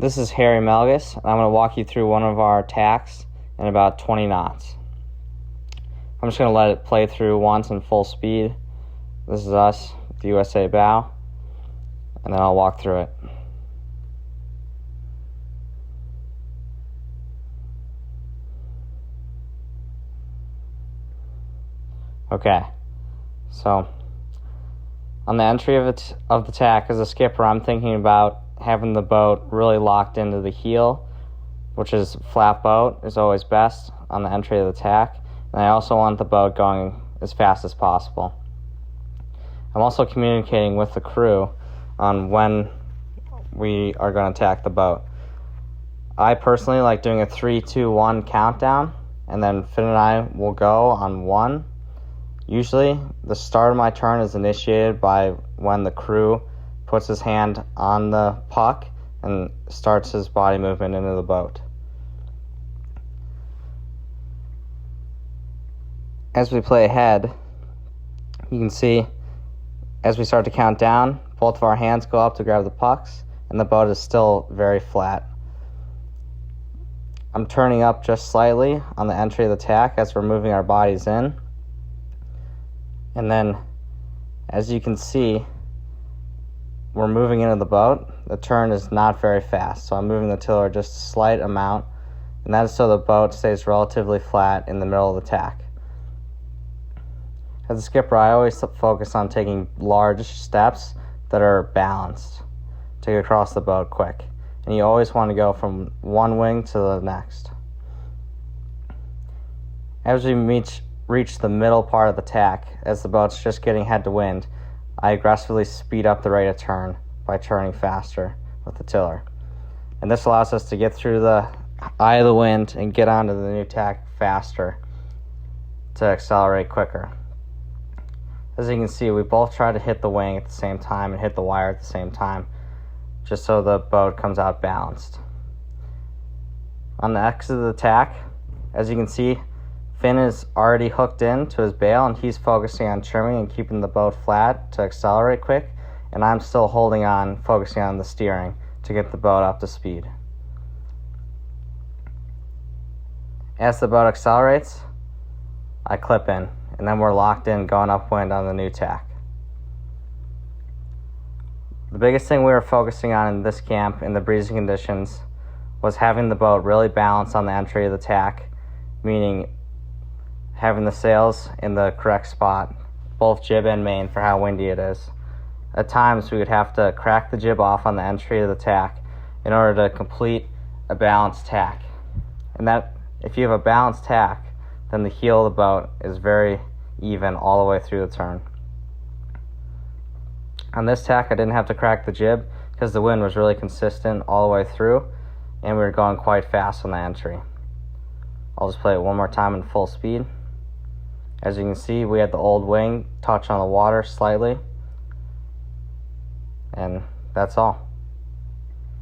This is Harry Melgus, and I'm going to walk you through one of our tacks in about 20 knots. I'm just going to let it play through once in full speed. This is us, the USA bow, and then I'll walk through it. Okay, so on the entry of the tack, as a skipper, I'm thinking about having the boat really locked into the heel, which is flat boat is always best on the entry of the tack. And I also want the boat going as fast as possible. I'm also communicating with the crew on when we are going to attack the boat. I personally like doing a 3, 2, 1 countdown, and then Finn and I will go on 1. Usually, the start of my turn is initiated by when the crew puts his hand on the puck and starts his body movement into the boat. As we play ahead, you can see as we start to count down, both of our hands go up to grab the pucks, and the boat is still very flat. I'm turning up just slightly on the entry of the tack as we're moving our bodies in. And then, as you can see, we're moving into the boat. The turn is not very fast, so I'm moving the tiller just a slight amount, and that is so the boat stays relatively flat in the middle of the tack. As a skipper, I always focus on taking large steps that are balanced to get across the boat quick, and you always want to go from one wing to the next. As we reach the middle part of the tack, as the boat's just getting head to wind, I aggressively speed up the rate of turn by turning faster with the tiller. And this allows us to get through the eye of the wind and get onto the new tack faster to accelerate quicker. As you can see, we both try to hit the wing at the same time and hit the wire at the same time, just so the boat comes out balanced. On the exit of the tack, as you can see, Finn is already hooked into his bail, and he's focusing on trimming and keeping the boat flat to accelerate quick, and I'm still holding on, focusing on the steering to get the boat up to speed. As the boat accelerates, I clip in, and then we're locked in going upwind on the new tack. The biggest thing we were focusing on in this camp in the breezy conditions was having the boat really balanced on the entry of the tack, meaning having the sails in the correct spot, both jib and main, for how windy it is. At times, we would have to crack the jib off on the entry of the tack in order to complete a balanced tack. And that, if you have a balanced tack, then the heel of the boat is very even all the way through the turn. On this tack, I didn't have to crack the jib because the wind was really consistent all the way through, and we were going quite fast on the entry. I'll just play it one more time in full speed. As you can see, we had the old wing touch on the water slightly, and that's all.